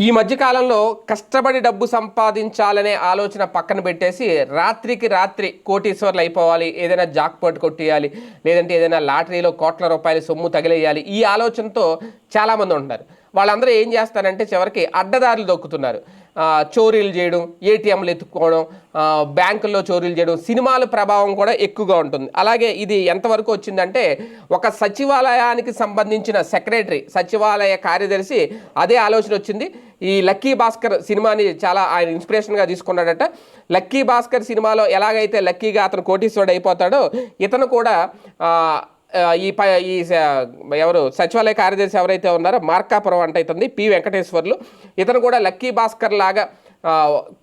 ఈ మధ్య కాలంలో కష్టపడి డబ్బు సంపాదించాలనే ఆలోచన పక్కన పెట్టేసి రాత్రికి రాత్రి కోటీశ్వర్లు అయిపోవాలి, ఏదైనా జాక్పాట్ కొట్టేయాలి, లేదంటే ఏదైనా లాటరీలో కోట్ల రూపాయల సొమ్ము తగిలేయాలి, ఈ ఆలోచనతో చాలామంది ఉంటున్నారు. వాళ్ళందరూ ఏం చేస్తారంటే చివరికి అడ్డదారులు దొక్కుతున్నారు. చోరీలు చేయడం, ఏటీఎంలు ఎత్తుక్కోవడం, బ్యాంకుల్లో చోరీలు చేయడం, సినిమాల ప్రభావం కూడా ఎక్కువగా ఉంటుంది. అలాగే ఇది ఎంతవరకు వచ్చిందంటే ఒక సచివాలయానికి సంబంధించిన సెక్రటరీ, సచివాలయ కార్యదర్శి అదే ఆలోచన వచ్చింది. ఈ లక్కీ భాస్కర్ సినిమాని చాలా ఆయన ఇన్స్పిరేషన్గా తీసుకున్నాడట. లక్కీ భాస్కర్ సినిమాలో ఎలాగైతే లక్కీగా అతను కోటీశ్వరుడు అయిపోతాడో ఇతను కూడా ఈ ఎవరు సచివాలయ కార్యదర్శి ఎవరైతే ఉన్నారో మార్కాపురం అంటే ఇతను పి వెంకటేశ్వర్లు, ఇతను కూడా లక్కీ భాస్కర్ లాగా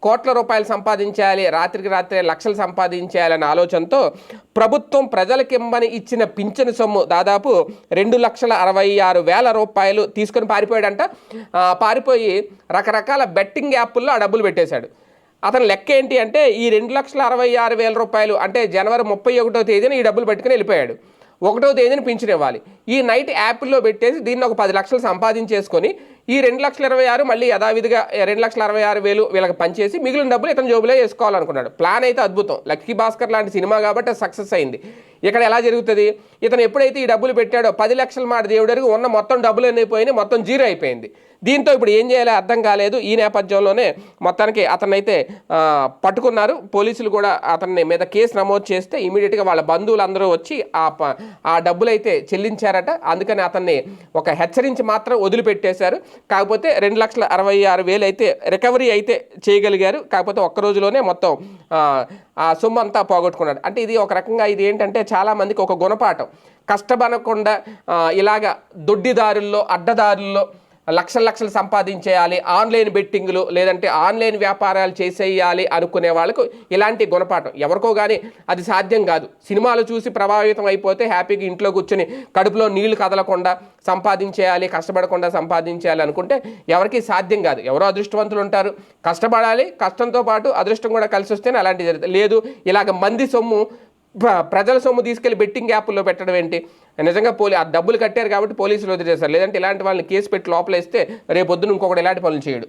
కోట్ల రూపాయలు సంపాదించాలి, రాత్రికి రాత్రే లక్షలు సంపాదించాలనే ఆలోచనతో ప్రభుత్వం ప్రజలకిమ్మని ఇచ్చిన పింఛను సొమ్ము దాదాపు 2,66,000 రూపాయలు తీసుకొని పారిపోయాడంట. పారిపోయి రకరకాల బెట్టింగ్ యాప్ల్లో ఆ డబ్బులు పెట్టేశాడు. అతని లెక్క ఏంటి అంటే ఈ 2,66,000 రూపాయలు అంటే జనవరి 31వ తేదీన ఈ డబ్బులు పెట్టుకుని వెళ్ళిపోయాడు. 1వ తేదీన పింఛన్ ఇవ్వాలి. ఈ నైట్ యాప్ల్లో పెట్టేసి దీన్ని ఒక 10 లక్షలు సంపాదించేసుకొని ఈ 2,26,000 మళ్ళీ యథావిధిగా 2,66,000 వీళ్ళకి పనిచేసి మిగిలిన డబ్బులు ఇతను జోబులో వేసుకోవాలనుకున్నాడు. ప్లాన్ అయితే అద్భుతం. లక్కీ భాస్కర్ లాంటి సినిమా కాబట్టి సక్సెస్ అయింది. ఇక్కడ ఎలా జరుగుతుంది, ఇతను ఎప్పుడైతే ఈ డబ్బులు పెట్టాడో 10 లక్షల మాట దేవుడికి ఉన్న మొత్తం డబ్బులు అయిపోయినాయి, మొత్తం జీరో అయిపోయింది. దీంతో ఇప్పుడు ఏం చేయాలో అర్థం కాలేదు. ఈ నేపథ్యంలోనే మొత్తానికి అతన్నైతే పట్టుకున్నారు. పోలీసులు కూడా అతన్ని మీద కేసు నమోదు చేస్తే ఇమీడియట్గా వాళ్ళ బంధువులందరూ వచ్చి ఆ డబ్బులు అయితే చెల్లించారట. అందుకని అతన్ని ఒక హెచ్చరించి మాత్రం వదిలిపెట్టేశారు. కాకపోతే 2,66,000 అయితే రికవరీ అయితే చేయగలిగారు. కాకపోతే ఒక్క రోజులోనే మొత్తం ఆ సొమ్ము అంతా పోగొట్టుకున్నాడు. అంటే ఇది ఒక రకంగా ఇది ఏంటంటే చాలామందికి ఒక గుణపాఠం. కష్టపడకుండా ఇలాగ దొడ్డిదారుల్లో అడ్డదారుల్లో లక్షలు సంపాదించేయాలి, ఆన్లైన్ బెట్టింగ్లు లేదంటే ఆన్లైన్ వ్యాపారాలు చేసేయాలి అనుకునే వాళ్ళకు ఇలాంటి గుణపాఠం. ఎవరికో కానీ అది సాధ్యం కాదు. సినిమాలు చూసి ప్రభావితం అయిపోతే హ్యాపీగా ఇంట్లో కూర్చొని కడుపులో నీళ్లు కదలకుండా సంపాదించేయాలి, కష్టపడకుండా సంపాదించేయాలి అనుకుంటే ఎవరికి సాధ్యం కాదు. ఎవరో అదృష్టవంతులు ఉంటారు, కష్టపడాలి, కష్టంతో పాటు అదృష్టం కూడా కలిసి వస్తేనే అలాంటివి జరుగుతుంది. లేదు ఇలాగ మంది సొమ్ము ప్రజల సొమ్ము తీసుకెళ్లి బెట్టింగ్ యాప్ల్లో పెట్టడం ఏంటి? నిజంగా ఆ డబ్బులు కట్టారు కాబట్టి పోలీసులు వదిలేస్తారు. లేదంటే ఇలాంటి వాళ్ళని కేసు పెట్టి లోపలేస్తే రేపొద్దున ఇంకొకటి ఇలాంటి పనులు చేయడు.